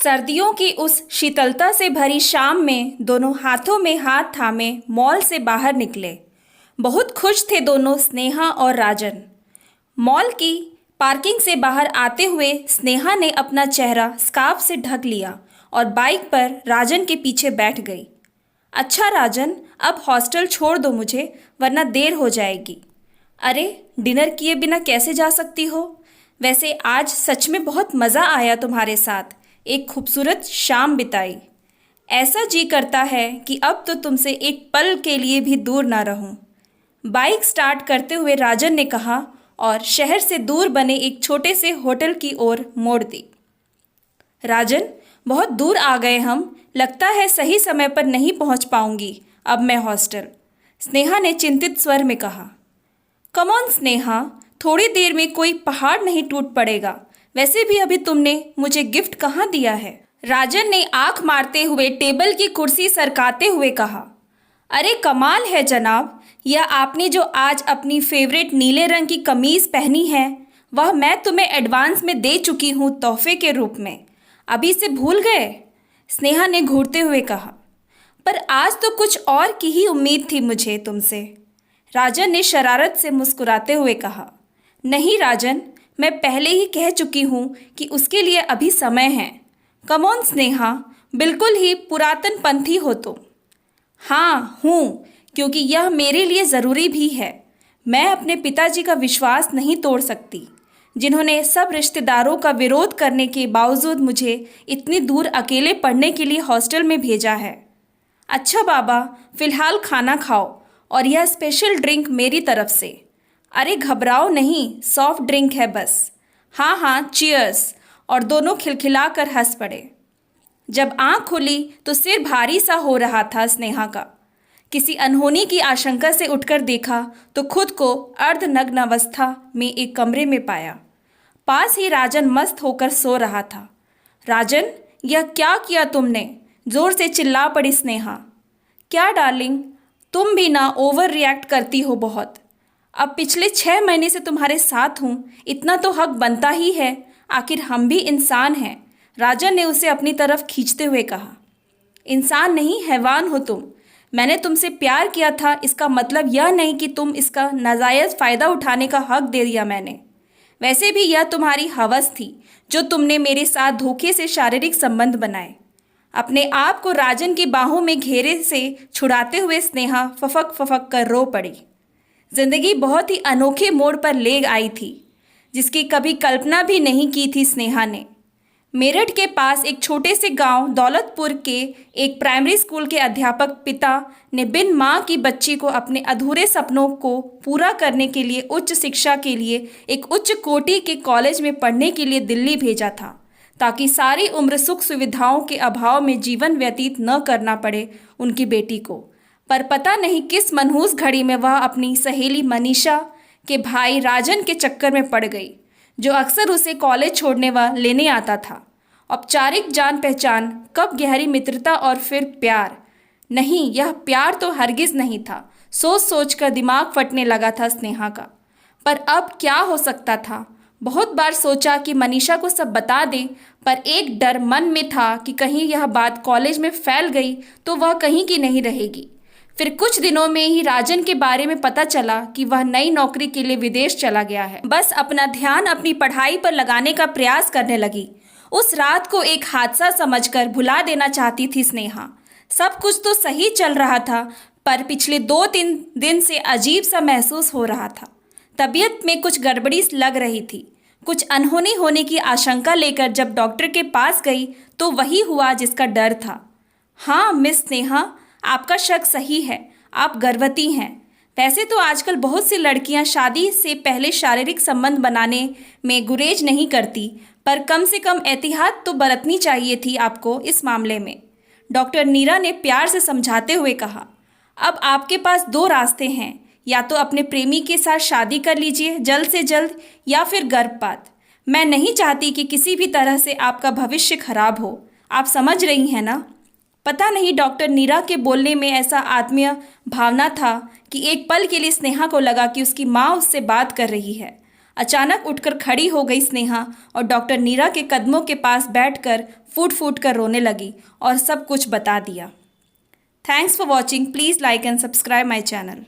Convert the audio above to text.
सर्दियों की उस शीतलता से भरी शाम में दोनों हाथों में हाथ थामे मॉल से बाहर निकले। बहुत खुश थे दोनों, स्नेहा और राजन। मॉल की पार्किंग से बाहर आते हुए स्नेहा ने अपना चेहरा स्कार्फ से ढक लिया और बाइक पर राजन के पीछे बैठ गई। अच्छा राजन, अब हॉस्टल छोड़ दो मुझे, वरना देर हो जाएगी। अरे, डिनर किए बिना कैसे जा सकती हो? वैसे आज सच में बहुत मज़ा आया तुम्हारे साथ, एक खूबसूरत शाम बिताई। ऐसा जी करता है कि अब तो तुमसे एक पल के लिए भी दूर ना रहूं। बाइक स्टार्ट करते हुए राजन ने कहा और शहर से दूर बने एक छोटे से होटल की ओर मोड़ दी। राजन, बहुत दूर आ गए हम, लगता है सही समय पर नहीं पहुंच पाऊंगी अब मैं हॉस्टल, स्नेहा ने चिंतित स्वर में कहा। कम ऑन स्नेहा, थोड़ी देर में कोई पहाड़ नहीं टूट पड़ेगा। वैसे भी अभी तुमने मुझे गिफ्ट कहाँ दिया है? राजन ने आंख मारते हुए टेबल की कुर्सी सरकाते हुए कहा। अरे कमाल है जनाब, यह आपने जो आज अपनी फेवरेट नीले रंग की कमीज पहनी है, वह मैं तुम्हें एडवांस में दे चुकी हूँ तोहफे के रूप में। अभी से भूल गए? स्नेहा ने घूरते हुए कहा। पर आज तो कुछ और की ही उम्मीद थी मुझे तुमसे, राजन ने शरारत से मुस्कुराते हुए कहा। नहीं राजन, मैं पहले ही कह चुकी हूँ कि उसके लिए अभी समय है। कम ऑन स्नेहा, बिल्कुल ही पुरातन पंथी हो तुम। हाँ हूँ, क्योंकि यह मेरे लिए ज़रूरी भी है। मैं अपने पिताजी का विश्वास नहीं तोड़ सकती, जिन्होंने सब रिश्तेदारों का विरोध करने के बावजूद मुझे इतनी दूर अकेले पढ़ने के लिए हॉस्टल में भेजा है। अच्छा बाबा, फ़िलहाल खाना खाओ और यह स्पेशल ड्रिंक मेरी तरफ से। अरे घबराओ नहीं, सॉफ्ट ड्रिंक है बस। हाँ हाँ, चीयर्स। और दोनों खिलखिलाकर हंस पड़े। जब आँख खुली तो सिर भारी सा हो रहा था स्नेहा का। किसी अनहोनी की आशंका से उठकर देखा तो खुद को अर्धनग्न अवस्था में एक कमरे में पाया। पास ही राजन मस्त होकर सो रहा था। राजन, यह क्या किया तुमने? जोर से चिल्ला पड़ी स्नेहा। क्या डार्लिंग, तुम भी ना ओवर रिएक्ट करती हो बहुत। अब पिछले 6 महीने से तुम्हारे साथ हूँ, इतना तो हक बनता ही है, आखिर हम भी इंसान हैं, राजन ने उसे अपनी तरफ खींचते हुए कहा। इंसान नहीं, हैवान हो तुम। मैंने तुमसे प्यार किया था, इसका मतलब यह नहीं कि तुम इसका नाजायज़ फ़ायदा उठाने का हक दे दिया मैंने। वैसे भी यह तुम्हारी हवस थी जो तुमने मेरे साथ धोखे से शारीरिक संबंध बनाए। अपने आप को राजन की बाहों में घेरे से छुड़ाते हुए स्नेहा फफक फफक कर रो पड़ी। जिंदगी बहुत ही अनोखे मोड़ पर ले आई थी, जिसकी कभी कल्पना भी नहीं की थी स्नेहा ने। मेरठ के पास एक छोटे से गांव दौलतपुर के एक प्राइमरी स्कूल के अध्यापक पिता ने बिन मां की बच्ची को अपने अधूरे सपनों को पूरा करने के लिए उच्च शिक्षा के लिए एक उच्च कोटि के कॉलेज में पढ़ने के लिए दिल्ली भेजा था, ताकि सारी उम्र सुख सुविधाओं के अभाव में जीवन व्यतीत न करना पड़े उनकी बेटी को। पर पता नहीं किस मनहूस घड़ी में वह अपनी सहेली मनीषा के भाई राजन के चक्कर में पड़ गई, जो अक्सर उसे कॉलेज छोड़ने व लेने आता था। औपचारिक जान पहचान, कब गहरी मित्रता और फिर प्यार। नहीं, यह प्यार तो हरगिज नहीं था। सोच सोच कर दिमाग फटने लगा था स्नेहा का। पर अब क्या हो सकता था? बहुत बार सोचा कि मनीषा को सब बता दे, पर एक डर मन में था कि कहीं यह बात कॉलेज में फैल गई तो वह कहीं की नहीं रहेगी। फिर कुछ दिनों में ही राजन के बारे में पता चला कि वह नई नौकरी के लिए विदेश चला गया है। बस अपना ध्यान अपनी पढ़ाई पर लगाने का प्रयास करने लगी। उस रात को एक हादसा समझकर भुला देना चाहती थी स्नेहा। सब कुछ तो सही चल रहा था, पर पिछले 2-3 दिन से अजीब सा महसूस हो रहा था। तबीयत में कुछ गड़बड़ी लग रही थी। कुछ अनहोनी होने की आशंका लेकर जब डॉक्टर के पास गई तो वही हुआ जिसका डर था। हाँ मिस स्नेहा, आपका शक सही है, आप गर्भवती हैं। वैसे तो आजकल बहुत सी लड़कियां शादी से पहले शारीरिक संबंध बनाने में गुरेज नहीं करती, पर कम से कम एहतियात तो बरतनी चाहिए थी आपको इस मामले में, डॉक्टर नीरा ने प्यार से समझाते हुए कहा। अब आपके पास 2 रास्ते हैं, या तो अपने प्रेमी के साथ शादी कर लीजिए जल्द से जल्द, या फिर गर्भपात। मैं नहीं चाहती कि किसी भी तरह से आपका भविष्य खराब हो, आप समझ रही हैं ना? पता नहीं डॉक्टर नीरा के बोलने में ऐसा आत्मीय भावना था कि एक पल के लिए स्नेहा को लगा कि उसकी माँ उससे बात कर रही है। अचानक उठकर खड़ी हो गई स्नेहा और डॉक्टर नीरा के कदमों के पास बैठकर फूट फूट कर रोने लगी और सब कुछ बता दिया। Thanks for watching. Please like and subscribe my channel.